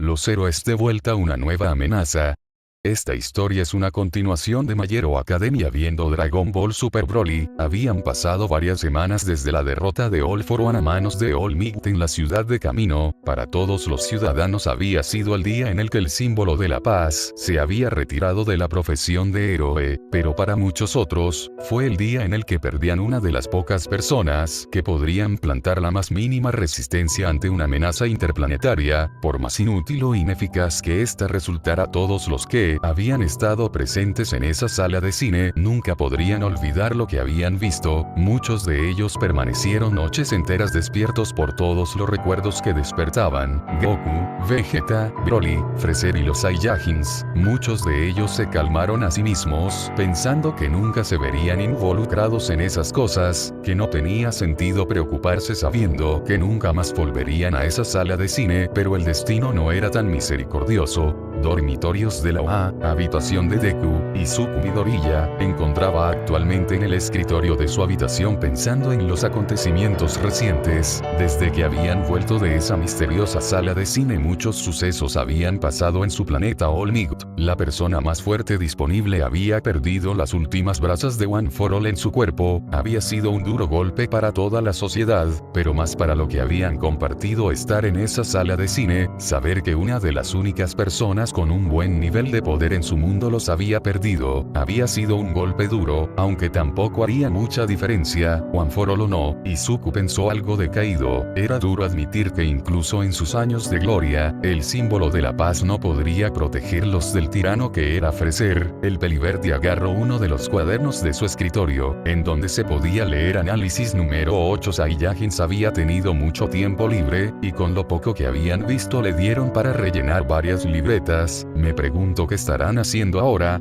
los héroes de vuelta una nueva amenaza. Esta historia es una continuación de My Hero Academia viendo Dragon Ball Super Broly. Habían pasado varias semanas desde la derrota de All For One a manos de All Might en la ciudad de Kamino. Para todos los ciudadanos había sido el día en el que el símbolo de la paz se había retirado de la profesión de héroe, pero para muchos otros, fue el día en el que perdían una de las pocas personas que podrían plantar la más mínima resistencia ante una amenaza interplanetaria, por más inútil o ineficaz que ésta resultara. Todos los que habían estado presentes en esa sala de cine nunca podrían olvidar lo que habían visto. Muchos de ellos permanecieron noches enteras despiertos por todos los recuerdos que despertaban. Goku, Vegeta, Broly, Freezer y los Saiyajins. Muchos de ellos se calmaron a sí mismos, pensando que nunca se verían involucrados en esas cosas, que no tenía sentido preocuparse sabiendo que nunca más volverían a esa sala de cine, pero el destino no era tan misericordioso. Dormitorios de la OA, habitación de Deku. Izuku Midoriya encontraba actualmente en el escritorio de su habitación pensando en los acontecimientos recientes. Desde que habían vuelto de esa misteriosa sala de cine, muchos sucesos habían pasado en su planeta All Might. La persona más fuerte disponible había perdido las últimas brazas de One For All en su cuerpo. Había sido un duro golpe para toda la sociedad, pero más para lo que habían compartido estar en esa sala de cine. Saber que una de las únicas personas con un buen nivel de poder en su mundo los había perdido, había sido un golpe duro, aunque tampoco haría mucha diferencia, One For All o no. Izuku pensó algo decaído. Era duro admitir que incluso en sus años de gloria, el símbolo de la paz no podría protegerlos del tirano que era Freezer. El peliverde agarró uno de los cuadernos de su escritorio, en donde se podía leer análisis número 8. Saiyajins había tenido mucho tiempo libre, y con lo poco que habían visto le dieron para rellenar varias libretas. Me pregunto qué estarán haciendo ahora.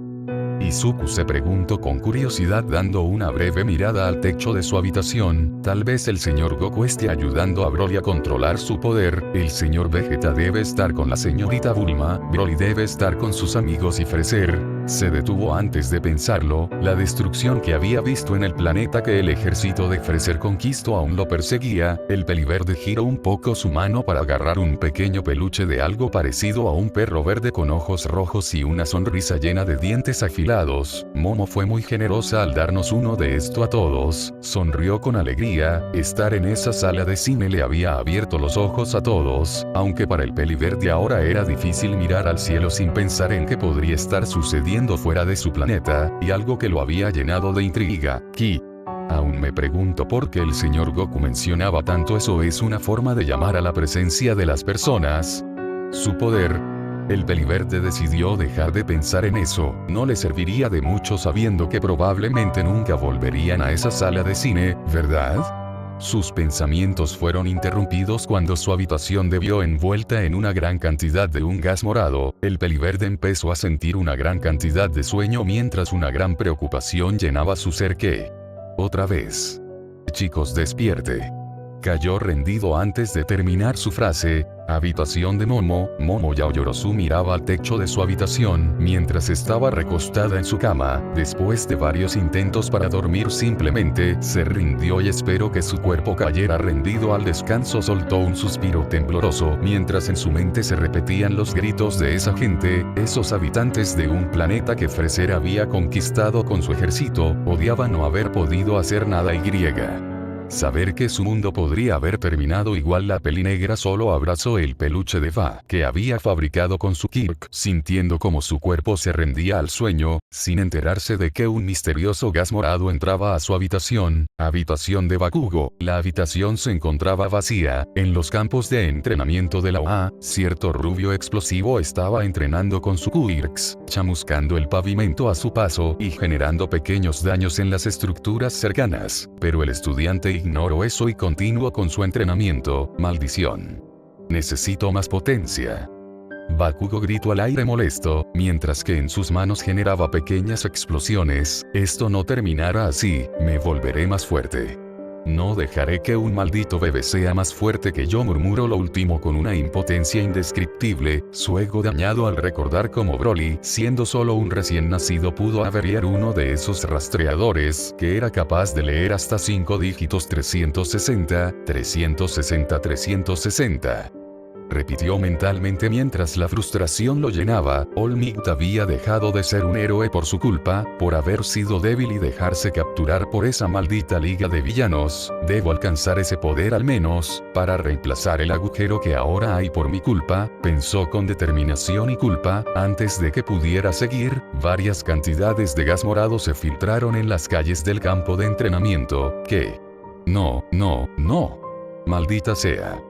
Izuku se preguntó con curiosidad dando una breve mirada al techo de su habitación. Tal vez el señor Goku esté ayudando a Broly a controlar su poder, el señor Vegeta debe estar con la señorita Bulma, Broly debe estar con sus amigos y Freezer. Se detuvo antes de pensarlo. La destrucción que había visto en el planeta que el ejército de Freezer conquistó aún lo perseguía. El peliverde giró un poco su mano para agarrar un pequeño peluche de algo parecido a un perro verde con ojos rojos y una sonrisa llena de dientes afilados. Momo fue muy generosa al darnos uno de esto a todos. Sonrió con alegría. Estar en esa sala de cine le había abierto los ojos a todos, aunque para el peliverde ahora era difícil mirar al cielo sin pensar en qué podría estar sucediendo fuera de su planeta, y algo que lo había llenado de intriga. Ki. Aún me pregunto por qué el señor Goku mencionaba tanto eso. Es una forma de llamar a la presencia de las personas. Su poder. El peliverde decidió dejar de pensar en eso. No le serviría de mucho sabiendo que probablemente nunca volverían a esa sala de cine, ¿verdad? Sus pensamientos fueron interrumpidos cuando su habitación debió envuelta en una gran cantidad de un gas morado. El peliverde empezó a sentir una gran cantidad de sueño mientras una gran preocupación llenaba su ser. ¿Qué? Otra vez. Chicos, despierte. Cayó rendido antes de terminar su frase. Habitación de Momo. Momo Yaoyorozu miraba al techo de su habitación mientras estaba recostada en su cama. Después de varios intentos para dormir, simplemente se rindió y esperó que su cuerpo cayera rendido al descanso. Soltó un suspiro tembloroso mientras en su mente se repetían los gritos de esa gente, esos habitantes de un planeta que Freezer había conquistado con su ejército. Odiaba no haber podido hacer nada y saber que su mundo podría haber terminado igual. La pelinegra solo abrazó el peluche de Va que había fabricado con su Kirk, sintiendo como su cuerpo se rendía al sueño, sin enterarse de que un misterioso gas morado entraba a su habitación. Habitación de Bakugo. La habitación se encontraba vacía. En los campos de entrenamiento de la OA, cierto rubio explosivo estaba entrenando con su Kirks, chamuscando el pavimento a su paso y generando pequeños daños en las estructuras cercanas, pero el estudiante ignoró eso y continuó con su entrenamiento. Maldición. Necesito más potencia. Bakugo gritó al aire molesto, mientras que en sus manos generaba pequeñas explosiones. Esto no terminará así, me volveré más fuerte. No dejaré que un maldito bebé sea más fuerte que yo, murmuró lo último con una impotencia indescriptible. Su ego dañado al recordar cómo Broly, siendo solo un recién nacido, pudo averiar uno de esos rastreadores, que era capaz de leer hasta 5 dígitos. 360, 360, 360. repitió mentalmente mientras la frustración lo llenaba. All-Might había dejado de ser un héroe por su culpa, por haber sido débil y dejarse capturar por esa maldita liga de villanos. Debo alcanzar ese poder al menos, para reemplazar el agujero que ahora hay por mi culpa, pensó con determinación y culpa. Antes de que pudiera seguir, varias cantidades de gas morado se filtraron en las calles del campo de entrenamiento. ¿Qué? No, no, no. Maldita sea.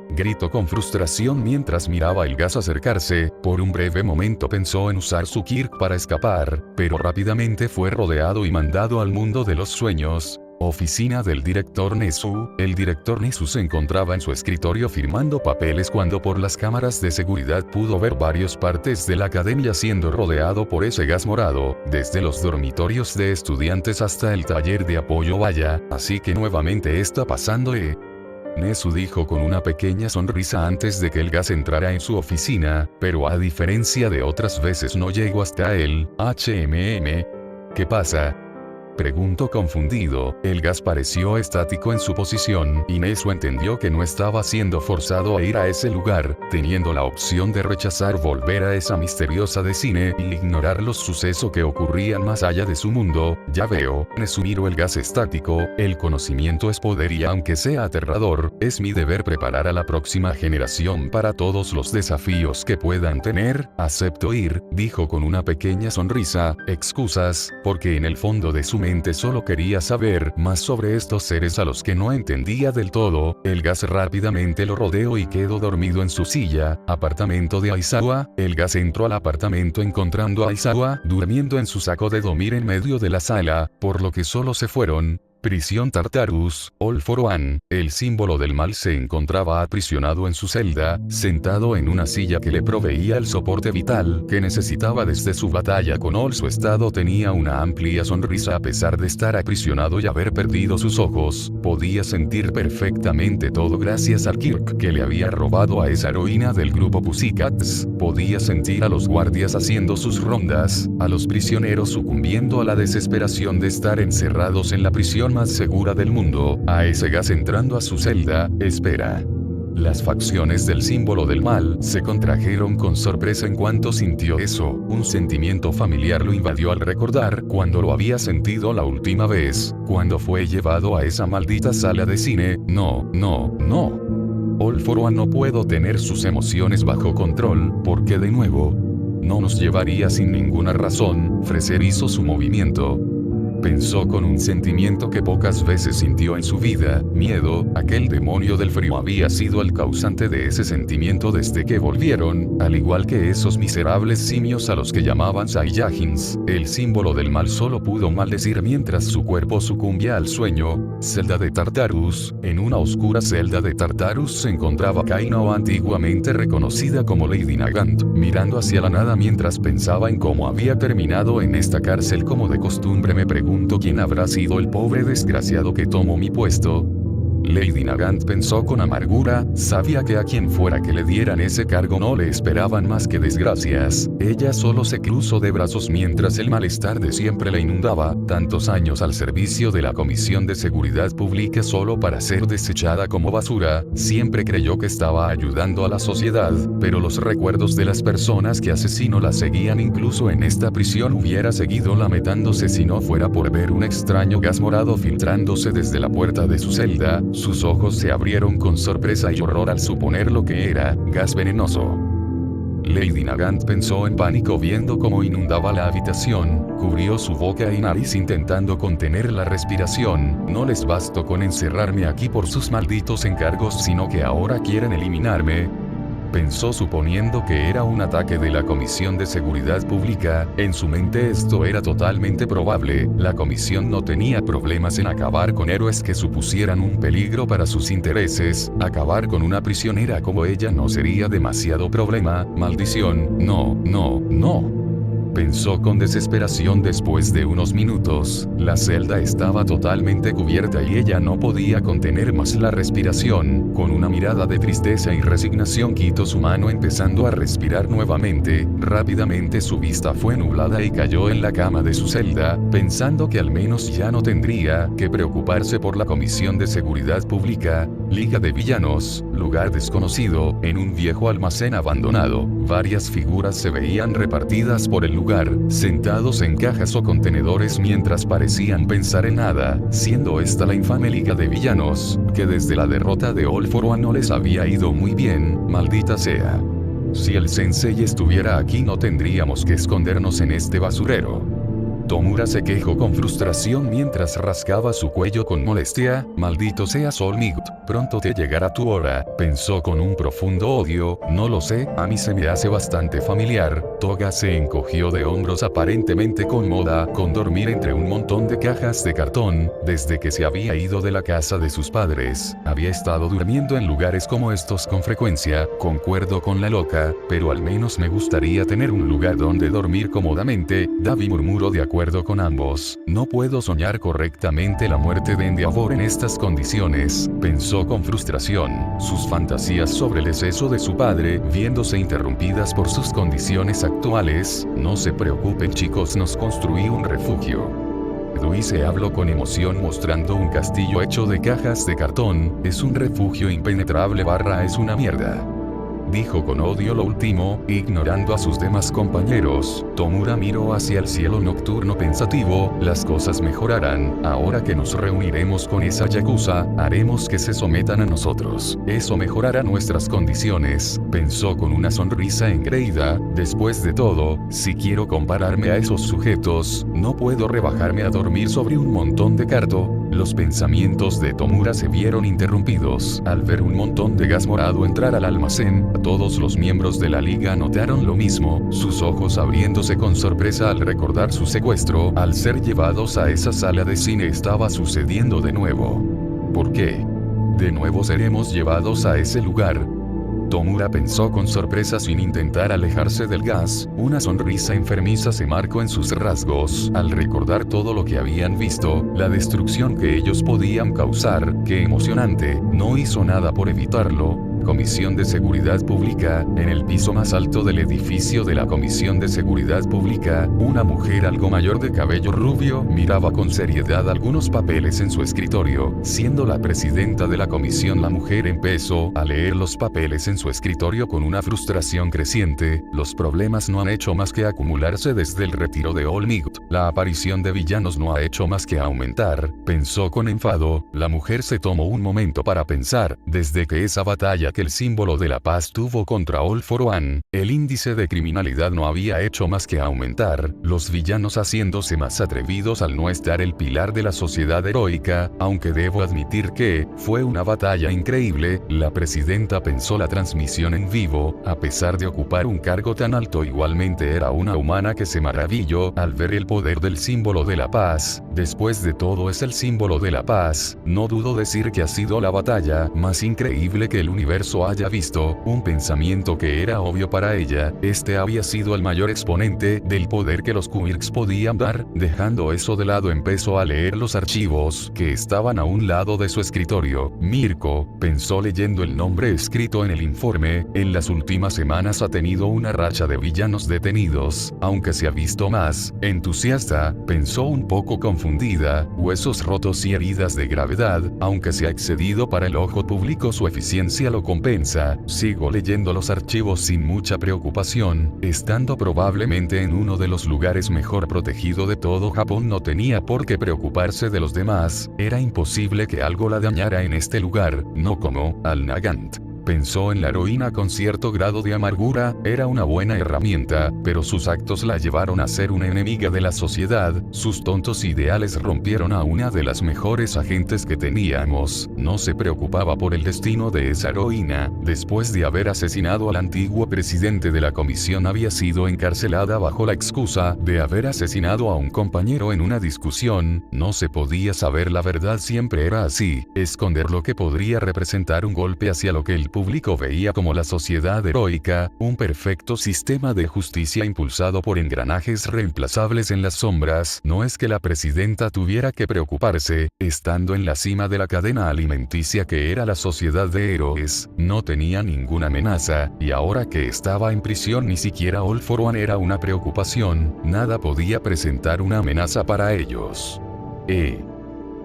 Gritó con frustración mientras miraba el gas acercarse. Por un breve momento pensó en usar su Kirk para escapar, pero rápidamente fue rodeado y mandado al mundo de los sueños. Oficina del director Nezu. El director Nezu se encontraba en su escritorio firmando papeles cuando por las cámaras de seguridad pudo ver varias partes de la academia siendo rodeado por ese gas morado, desde los dormitorios de estudiantes hasta el taller de apoyo. Vaya, así que nuevamente está pasando. Nezu dijo con una pequeña sonrisa antes de que el gas entrara en su oficina, pero a diferencia de otras veces no llegó hasta él. ¿Qué pasa? Preguntó confundido. El gas pareció estático en su posición, y Nezu entendió que no estaba siendo forzado a ir a ese lugar, teniendo la opción de rechazar volver a esa misteriosa de cine y ignorar los sucesos que ocurrían más allá de su mundo. Ya veo, Nezu miró el gas estático. El conocimiento es poder y aunque sea aterrador, es mi deber preparar a la próxima generación para todos los desafíos que puedan tener. Acepto ir, dijo con una pequeña sonrisa. Excusas, porque en el fondo de su mente solo quería saber más sobre estos seres a los que no entendía del todo. El gas rápidamente lo rodeó y quedó dormido en su silla. Apartamento de Aizawa. El gas entró al apartamento encontrando a Aizawa durmiendo en su saco de dormir en medio de la sala, por lo que solo se fueron. Prisión Tartarus. All for One. El símbolo del mal se encontraba aprisionado en su celda, sentado en una silla que le proveía el soporte vital que necesitaba desde su batalla con All. Su estado tenía una amplia sonrisa a pesar de estar aprisionado y haber perdido sus ojos. Podía sentir perfectamente todo gracias al Kirk que le había robado a esa heroína del grupo Pussycats. Podía sentir a los guardias haciendo sus rondas, a los prisioneros sucumbiendo a la desesperación de estar encerrados en la prisión más segura del mundo, a ese gas entrando a su celda. Espera. Las facciones del símbolo del mal se contrajeron con sorpresa en cuanto sintió eso. Un sentimiento familiar lo invadió al recordar cuando lo había sentido la última vez, cuando fue llevado a esa maldita sala de cine. No, no, no. All for One no puedo tener sus emociones bajo control, porque de nuevo, no nos llevaría sin ninguna razón. Fraser hizo su movimiento. Pensó con un sentimiento que pocas veces sintió en su vida, miedo. Aquel demonio del frío había sido el causante de ese sentimiento desde que volvieron, al igual que esos miserables simios a los que llamaban Saiyajins. El símbolo del mal solo pudo maldecir mientras su cuerpo sucumbía al sueño. Celda de Tartarus. En una oscura celda de Tartarus se encontraba Kaino, antiguamente reconocida como Lady Nagant, mirando hacia la nada mientras pensaba en cómo había terminado en esta cárcel. Como de costumbre me preguntó quién habrá sido el pobre desgraciado que tomó mi puesto. Lady Nagant pensó con amargura, sabía que a quien fuera que le dieran ese cargo no le esperaban más que desgracias. Ella solo se cruzó de brazos mientras el malestar de siempre la inundaba. Tantos años al servicio de la Comisión de Seguridad Pública solo para ser desechada como basura. Siempre creyó que estaba ayudando a la sociedad, pero los recuerdos de las personas que asesinó la seguían. Incluso en esta prisión hubiera seguido lamentándose si no fuera por ver un extraño gas morado filtrándose desde la puerta de su celda. Sus ojos se abrieron con sorpresa y horror al suponer lo que era, gas venenoso. Lady Nagant pensó en pánico viendo cómo inundaba la habitación, cubrió su boca y nariz intentando contener la respiración. No les bastó con encerrarme aquí por sus malditos encargos, sino que ahora quieren eliminarme. Pensó suponiendo que era un ataque de la Comisión de Seguridad Pública. En su mente esto era totalmente probable. La comisión no tenía problemas en acabar con héroes que supusieran un peligro para sus intereses. Acabar con una prisionera como ella no sería demasiado problema. Maldición, no, no, no. pensó con desesperación después de unos minutos. La celda estaba totalmente cubierta y ella no podía contener más la respiración. Con una mirada de tristeza y resignación quitó su mano empezando a respirar nuevamente. Rápidamente su vista fue nublada y cayó en la cama de su celda, pensando que al menos ya no tendría que preocuparse por la Comisión de Seguridad Pública. Liga de Villanos, lugar desconocido, en un viejo almacén abandonado. Varias figuras se veían repartidas por el lugar, sentados en cajas o contenedores mientras parecían pensar en nada, siendo esta la infame Liga de Villanos, que desde la derrota de All For One no les había ido muy bien, maldita sea. Si el sensei estuviera aquí no tendríamos que escondernos en este basurero. Tomura se quejó con frustración mientras rascaba su cuello con molestia. Maldito seas All Might, pronto te llegará tu hora, pensó con un profundo odio. No lo sé, a mí se me hace bastante familiar. Toga se encogió de hombros aparentemente cómoda con dormir entre un montón de cajas de cartón. Desde que se había ido de la casa de sus padres, había estado durmiendo en lugares como estos con frecuencia. Concuerdo con la loca, pero al menos me gustaría tener un lugar donde dormir cómodamente. Davi murmuró de acuerdo con ambos. No puedo soñar correctamente la muerte de Endeavor en estas condiciones, pensó con frustración. Sus fantasías sobre el exceso de su padre, viéndose interrumpidas por sus condiciones actuales. No se preocupen chicos, nos construí un refugio. Luise habló con emoción mostrando un castillo hecho de cajas de cartón. Es un refugio impenetrable / es una mierda. Dijo con odio lo último, ignorando a sus demás compañeros. Tomura miró hacia el cielo nocturno pensativo. Las cosas mejorarán, ahora que nos reuniremos con esa yakuza, haremos que se sometan a nosotros. Eso mejorará nuestras condiciones, pensó con una sonrisa engreída. Después de todo, si quiero compararme a esos sujetos, no puedo rebajarme a dormir sobre un montón de cartón. Los pensamientos de Tomura se vieron interrumpidos al ver un montón de gas morado entrar al almacén. Todos los miembros de la liga notaron lo mismo, sus ojos abriéndose con sorpresa al recordar su secuestro. Al ser llevados a esa sala de cine estaba sucediendo de nuevo. ¿Por qué? ¿De nuevo seremos llevados a ese lugar? Tomura pensó con sorpresa sin intentar alejarse del gas. Una sonrisa enfermiza se marcó en sus rasgos al recordar todo lo que habían visto, la destrucción que ellos podían causar. ¡Qué emocionante! No hizo nada por evitarlo. Comisión de Seguridad Pública. En el piso más alto del edificio de la Comisión de Seguridad Pública, una mujer algo mayor de cabello rubio miraba con seriedad algunos papeles en su escritorio. Siendo la presidenta de la comisión, la mujer empezó a leer los papeles en su escritorio con una frustración creciente. Los problemas no han hecho más que acumularse desde el retiro de All Might. La aparición de villanos no ha hecho más que aumentar, pensó con enfado. La mujer se tomó un momento para pensar. Desde que esa batalla que el símbolo de la paz tuvo contra All For One, el índice de criminalidad no había hecho más que aumentar, los villanos haciéndose más atrevidos al no estar el pilar de la sociedad heroica. Aunque debo admitir que fue una batalla increíble, la presidenta pensó. La transmisión en vivo, a pesar de ocupar un cargo tan alto, igualmente era una humana que se maravilló al ver el poder del símbolo de la paz. Después de todo es el símbolo de la paz. No dudo decir que ha sido la batalla más increíble que el universo haya visto. Un pensamiento que era obvio para ella. Este había sido el mayor exponente del poder que los Quirks podían dar. Dejando eso de lado, empezó a leer los archivos que estaban a un lado de su escritorio. Mirko, pensó leyendo el nombre escrito en el informe. En las últimas semanas ha tenido una racha de villanos detenidos, aunque se ha visto más entusiasta, pensó un poco confundida. Huesos rotos y heridas de gravedad, aunque se ha excedido para el ojo público, su eficiencia lo compensa. Sigo leyendo los archivos sin mucha preocupación. Estando probablemente en uno de los lugares mejor protegido de todo Japón, no tenía por qué preocuparse de los demás. Era imposible que algo la dañara en este lugar, no como Al Nagant. Pensó en la heroína con cierto grado de amargura. Era una buena herramienta, pero sus actos la llevaron a ser una enemiga de la sociedad. Sus tontos ideales rompieron a una de las mejores agentes que teníamos. No se preocupaba por el destino de esa heroína. Después de haber asesinado al antiguo presidente de la comisión, había sido encarcelada bajo la excusa de haber asesinado a un compañero en una discusión. No se podía saber la verdad, siempre era así. Esconder lo que podría representar un golpe hacia lo que el público veía como la sociedad heroica, un perfecto sistema de justicia impulsado por engranajes reemplazables en las sombras. No es que la presidenta tuviera que preocuparse, estando en la cima de la cadena alimenticia que era la sociedad de héroes, no tenía ninguna amenaza, y ahora que estaba en prisión ni siquiera All for One era una preocupación, nada podía presentar una amenaza para ellos.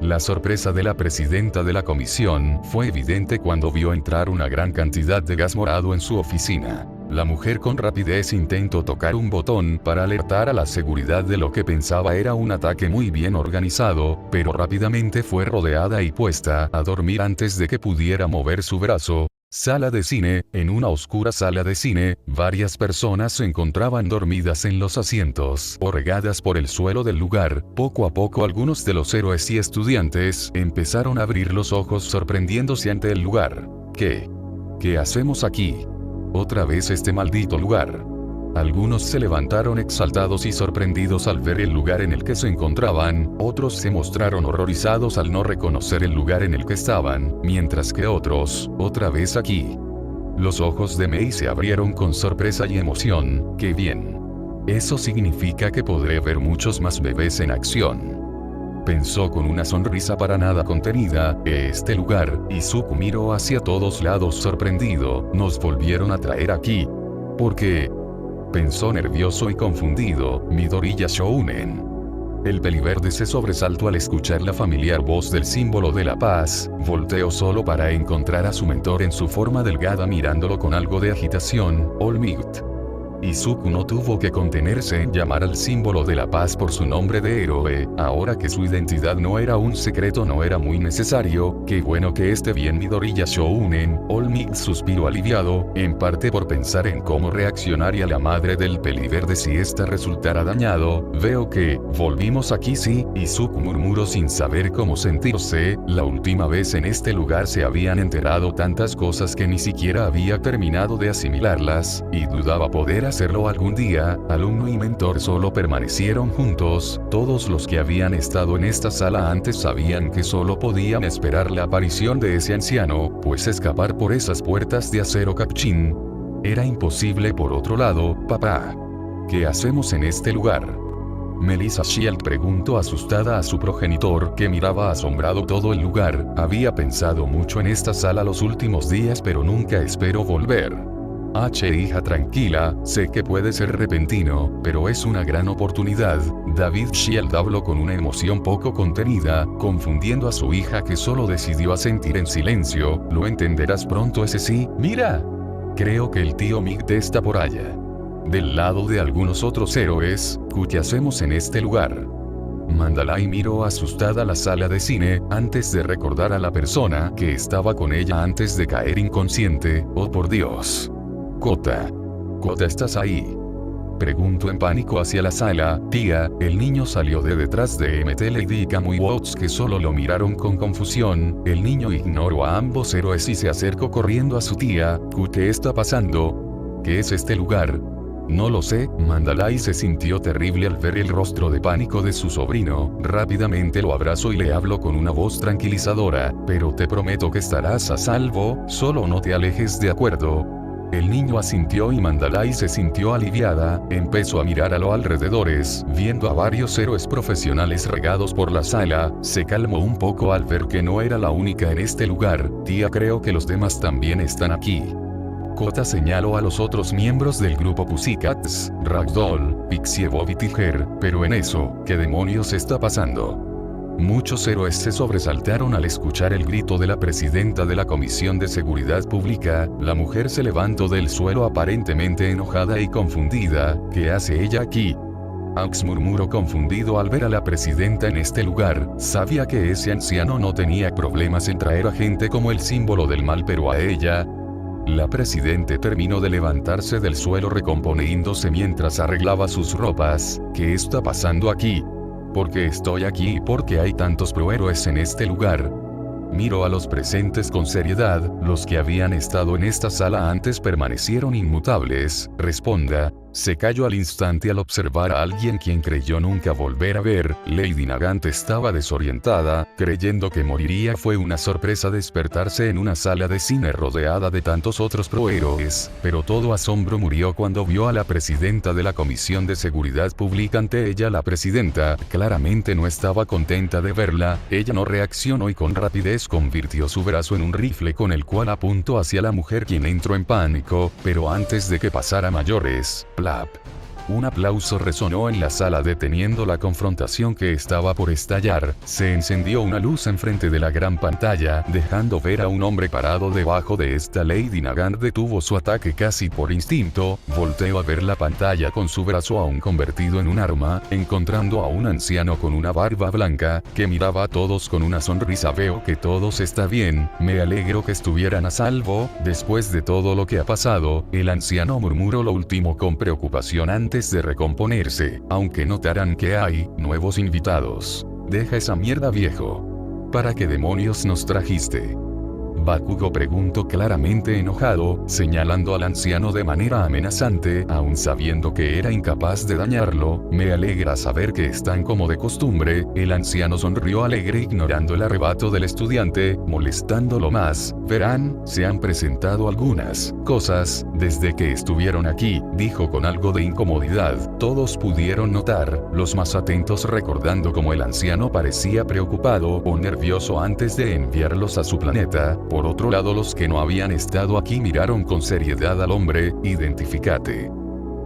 La sorpresa de la presidenta de la comisión fue evidente cuando vio entrar una gran cantidad de gas morado en su oficina. La mujer con rapidez intentó tocar un botón para alertar a la seguridad de lo que pensaba era un ataque muy bien organizado, pero rápidamente fue rodeada y puesta a dormir antes de que pudiera mover su brazo. Sala de cine. En una oscura sala de cine, varias personas se encontraban dormidas en los asientos o regadas por el suelo del lugar. Poco a poco algunos de los héroes y estudiantes empezaron a abrir los ojos sorprendiéndose ante el lugar. ¿Qué hacemos aquí? Otra vez este maldito lugar. Algunos se levantaron exaltados y sorprendidos al ver el lugar en el que se encontraban, otros se mostraron horrorizados al no reconocer el lugar en el que estaban, mientras que otros, otra vez aquí. Los ojos de Mei se abrieron con sorpresa y emoción. ¡Qué bien! Eso significa que podré ver muchos más bebés en acción. Pensó con una sonrisa para nada contenida. Este lugar, Izuku miró hacia todos lados sorprendido. Nos volvieron a traer aquí. ¿Por qué? Pensó nervioso y confundido. Midoriya Shounen. El peliverde se sobresaltó al escuchar la familiar voz del símbolo de la paz. Volteó solo para encontrar a su mentor en su forma delgada mirándolo con algo de agitación. All Might. Izuku no tuvo que contenerse en llamar al símbolo de la paz por su nombre de héroe. Ahora que su identidad no era un secreto, no era muy necesario. Qué bueno que esté bien Midoriya Shounen. All Might suspiró aliviado, en parte por pensar en cómo reaccionaría la madre del peliverde si ésta resultara dañado. Veo que volvimos aquí, sí. Izuku murmuró sin saber cómo sentirse. La última vez en este lugar se habían enterado tantas cosas que ni siquiera había terminado de asimilarlas, y dudaba poder hacerlo algún día. Alumno y mentor solo permanecieron juntos. Todos los que habían estado en esta sala antes sabían que solo podían esperar la aparición de ese anciano, pues escapar por esas puertas de acero Capchin era imposible. Por otro lado, papá, ¿qué hacemos en este lugar? Melissa Shield preguntó asustada a su progenitor, que miraba asombrado todo el lugar. Había pensado mucho en esta sala los últimos días, pero nunca espero volver. Hija, tranquila, sé que puede ser repentino, pero es una gran oportunidad. David Shield habló con una emoción poco contenida, confundiendo a su hija que solo decidió asentir en silencio. Lo entenderás pronto, ese sí. Mira, creo que el tío Might está por allá. Del lado de algunos otros héroes. ¿Qué hacemos en este lugar? Mandalay miró asustada la sala de cine, antes de recordar a la persona que estaba con ella antes de caer inconsciente. Oh por Dios. Kota, ¿estás ahí? Preguntó en pánico hacia la sala. Tía, el niño salió de detrás de MT Lady y Kamui Watts, que solo lo miraron con confusión. El niño ignoró a ambos héroes y se acercó corriendo a su tía. ¿Qué está pasando? ¿Qué es este lugar? No lo sé. Mandalay se sintió terrible al ver el rostro de pánico de su sobrino. Rápidamente lo abrazó y le habló con una voz tranquilizadora. Pero te prometo que estarás a salvo, solo no te alejes, ¿de acuerdo? El niño asintió y Mandalay se sintió aliviada. Empezó a mirar a los alrededores, viendo a varios héroes profesionales regados por la sala. Se calmó un poco al ver que no era la única en este lugar. Tía, creo que los demás también están aquí. Kota señaló a los otros miembros del grupo Pussycats, Ragdoll, Pixie, Bob y Tiger. Pero en eso, ¿qué demonios está pasando? Muchos héroes se sobresaltaron al escuchar el grito de la presidenta de la Comisión de Seguridad Pública. La mujer se levantó del suelo aparentemente enojada y confundida. ¿Qué hace ella aquí? Aux murmuró confundido al ver a la presidenta en este lugar. Sabía que ese anciano no tenía problemas en traer a gente como el símbolo del mal, pero a ella. La presidenta terminó de levantarse del suelo recomponiéndose mientras arreglaba sus ropas. ¿Qué está pasando aquí? ¿Por qué estoy aquí y por qué hay tantos prohéroes en este lugar? Miró a los presentes con seriedad. Los que habían estado en esta sala antes permanecieron inmutables. Responda. Se calló al instante al observar a alguien quien creyó nunca volver a ver. Lady Nagant estaba desorientada, creyendo que moriría. Fue una sorpresa despertarse en una sala de cine rodeada de tantos otros prohéroes, pero todo asombro murió cuando vio a la presidenta de la Comisión de Seguridad Pública. Ante ella la presidenta claramente no estaba contenta de verla. Ella no reaccionó y con rapidez convirtió su brazo en un rifle con el cual apuntó hacia la mujer, quien entró en pánico, pero antes de que pasara mayores, ¡plap! Un aplauso resonó en la sala deteniendo la confrontación que estaba por estallar. Se encendió una luz enfrente de la gran pantalla, dejando ver a un hombre parado debajo de esta. Lady Nagant detuvo su ataque casi por instinto, volteó a ver la pantalla con su brazo aún convertido en un arma, encontrando a un anciano con una barba blanca, que miraba a todos con una sonrisa. Veo que todos está bien, me alegro que estuvieran a salvo, después de todo lo que ha pasado. El anciano murmuró lo último con preocupación antes de recomponerse, aunque notarán que hay nuevos invitados. Deja esa mierda, viejo. ¿Para qué demonios nos trajiste? Bakugo preguntó claramente enojado, señalando al anciano de manera amenazante, aun sabiendo que era incapaz de dañarlo. Me alegra saber que están como de costumbre. El anciano sonrió alegre ignorando el arrebato del estudiante, molestándolo más. Verán, se han presentado algunas cosas desde que estuvieron aquí, dijo con algo de incomodidad. Todos pudieron notar, los más atentos recordando cómo el anciano parecía preocupado o nervioso antes de enviarlos a su planeta. Por otro lado, los que no habían estado aquí miraron con seriedad al hombre. Identifícate.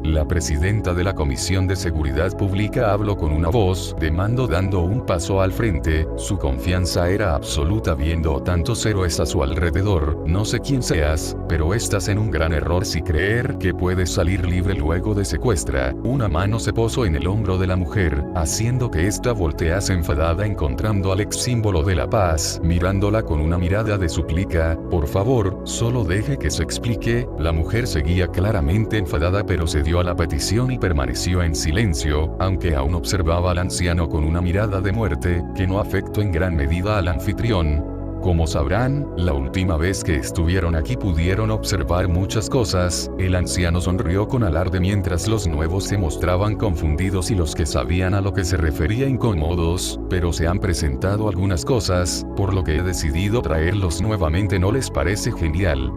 La presidenta de la Comisión de Seguridad Pública habló con una voz de mando, dando un paso al frente. Su confianza era absoluta viendo tantos héroes a su alrededor. No sé quién seas, pero estás en un gran error si creer que puedes salir libre luego de secuestra. Una mano se posó en el hombro de la mujer, haciendo que ésta voltease enfadada, encontrando al ex símbolo de la paz, mirándola con una mirada de súplica. Por favor, solo deje que se explique. La mujer seguía claramente enfadada, pero se dio a la petición y permaneció en silencio, aunque aún observaba al anciano con una mirada de muerte, que no afectó en gran medida al anfitrión. Como sabrán, la última vez que estuvieron aquí pudieron observar muchas cosas. El anciano sonrió con alarde mientras los nuevos se mostraban confundidos y los que sabían a lo que se refería incómodos, pero se han presentado algunas cosas, por lo que he decidido traerlos nuevamente. ¿No les parece genial?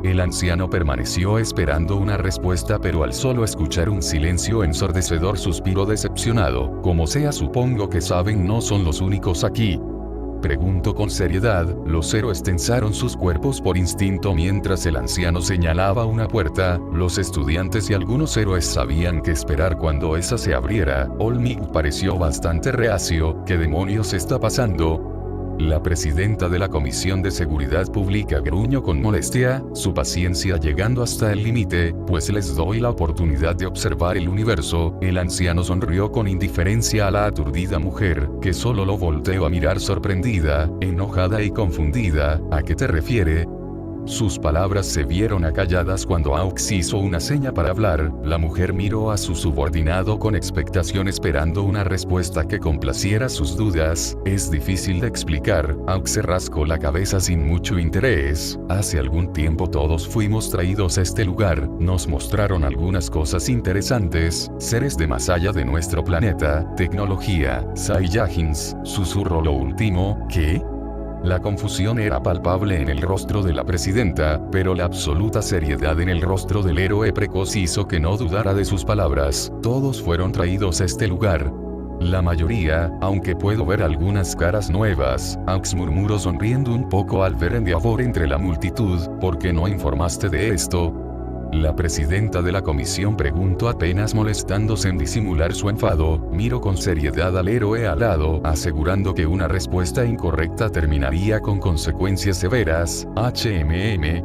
El anciano permaneció esperando una respuesta, pero al solo escuchar un silencio ensordecedor suspiró decepcionado. Como sea, supongo que saben, no son los únicos aquí. Preguntó con seriedad. Los héroes tensaron sus cuerpos por instinto mientras el anciano señalaba una puerta. Los estudiantes y algunos héroes sabían qué esperar cuando esa se abriera. Olmig pareció bastante reacio. ¿Qué demonios está pasando? La presidenta de la Comisión de Seguridad Pública gruñó con molestia, su paciencia llegando hasta el límite. Pues les doy la oportunidad de observar el universo. El anciano sonrió con indiferencia a la aturdida mujer, que solo lo volteó a mirar sorprendida, enojada y confundida. ¿A qué te refiere? Sus palabras se vieron acalladas cuando Aux hizo una seña para hablar. La mujer miró a su subordinado con expectación, esperando una respuesta que complaciera sus dudas. Es difícil de explicar. Aux se rascó la cabeza sin mucho interés. Hace algún tiempo todos fuimos traídos a este lugar. Nos mostraron algunas cosas interesantes. Seres de más allá de nuestro planeta. Tecnología. Saiyajins. Susurró lo último. ¿Qué? La confusión era palpable en el rostro de la presidenta, pero la absoluta seriedad en el rostro del héroe precoz hizo que no dudara de sus palabras. Todos fueron traídos a este lugar. La mayoría, aunque puedo ver algunas caras nuevas. Aux murmuró sonriendo un poco al ver Endeavor entre la multitud. ¿Por qué no informaste de esto? La presidenta de la comisión preguntó, apenas molestándose en disimular su enfado. Miró con seriedad al héroe al lado, asegurando que una respuesta incorrecta terminaría con consecuencias severas.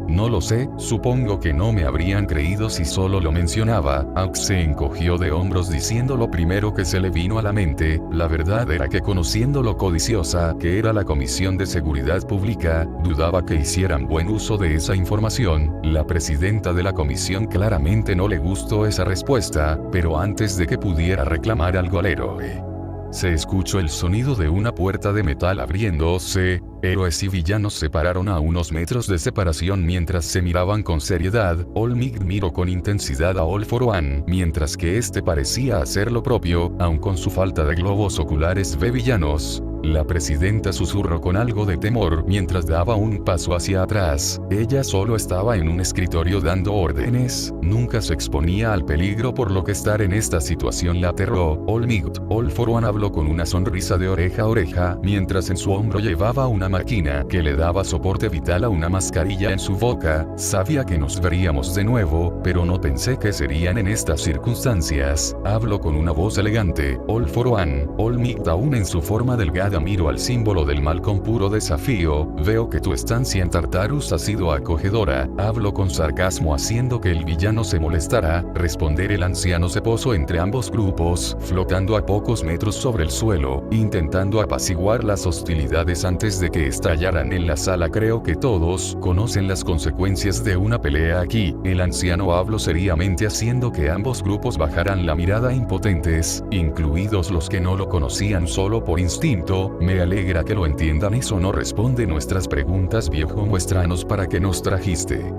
No lo sé, supongo que no me habrían creído si solo lo mencionaba. Aux se encogió de hombros diciendo lo primero que se le vino a la mente. La verdad era que, conociendo lo codiciosa que era la Comisión de Seguridad Pública, dudaba que hicieran buen uso de esa información. La presidenta de la comisión claramente no le gustó esa respuesta, pero antes de que pudiera reclamar algo al héroe, Se escuchó el sonido de una puerta de metal abriéndose. Héroes y villanos se pararon a unos metros de separación mientras se miraban con seriedad. Olmig miró con intensidad a All for One, mientras que este parecía hacer lo propio, aun con su falta de globos oculares. Ve villanos. La presidenta susurró con algo de temor mientras daba un paso hacia atrás. Ella solo estaba en un escritorio dando órdenes, nunca se exponía al peligro, por lo que estar en esta situación la aterró. All for One habló con una sonrisa de oreja a oreja, mientras en su hombro llevaba una máquina que le daba soporte vital a una mascarilla en su boca. Sabía que nos veríamos de nuevo, pero no pensé que serían en estas circunstancias. Habló con una voz elegante. All for One. Olmig, aún en su forma delgada, miró al símbolo del mal con puro desafío. Veo que tu estancia en Tartarus ha sido acogedora. Habló con sarcasmo, haciendo que el villano se molestara. Responder. El anciano se posó entre ambos grupos, flotando a pocos metros sobre el suelo, intentando apaciguar las hostilidades antes de que estallaran en la sala. Creo que todos conocen las consecuencias de una pelea aquí. El anciano habló seriamente, haciendo que ambos grupos bajaran la mirada impotentes, incluidos los que no lo conocían solo por instinto. Me alegra que lo entiendan. Eso no responde nuestras preguntas, viejo. Muéstranos para qué nos trajiste.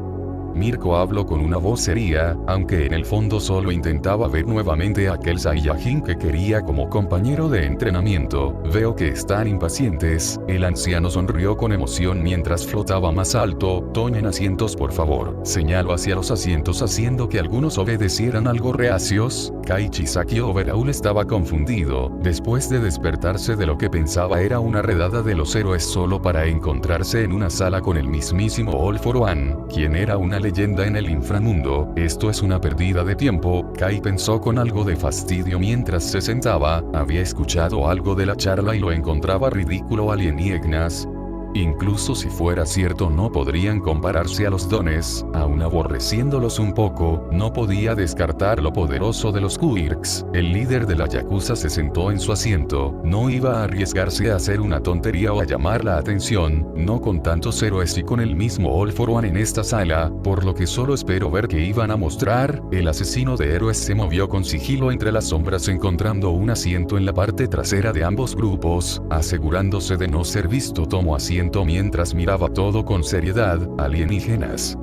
Mirko habló con una voz seria, aunque en el fondo solo intentaba ver nuevamente a aquel Saiyajin que quería como compañero de entrenamiento. Veo que están impacientes. El anciano sonrió con emoción mientras flotaba más alto. Tomen asientos, por favor. Señaló hacia los asientos, haciendo que algunos obedecieran, algo reacios. Kaichisaki Overhaul estaba confundido, después de despertarse de lo que pensaba era una redada de los héroes, solo para encontrarse en una sala con el mismísimo All for One, quien era una leyenda en el inframundo. Esto es una pérdida de tiempo, Kai pensó con algo de fastidio mientras se sentaba. Había escuchado algo de la charla y lo encontraba ridículo. Alienígenas. Incluso si fuera cierto, no podrían compararse a los dones. Aun aborreciéndolos un poco, no podía descartar lo poderoso de los Quirks. El líder de la Yakuza se sentó en su asiento. No iba a arriesgarse a hacer una tontería o a llamar la atención, no con tantos héroes y con el mismo All for One en esta sala, por lo que solo espero ver qué iban a mostrar. El asesino de héroes se movió con sigilo entre las sombras, encontrando un asiento en la parte trasera de ambos grupos, asegurándose de no ser visto. Tomó asiento mientras miraba todo con seriedad. Alienígenas.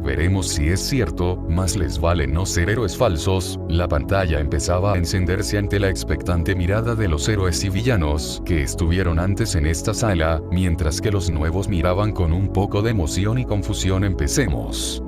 Veremos si es cierto, más les vale no ser héroes falsos. La pantalla empezaba a encenderse ante la expectante mirada de los héroes y villanos que estuvieron antes en esta sala, mientras que los nuevos miraban con un poco de emoción y confusión. Empecemos.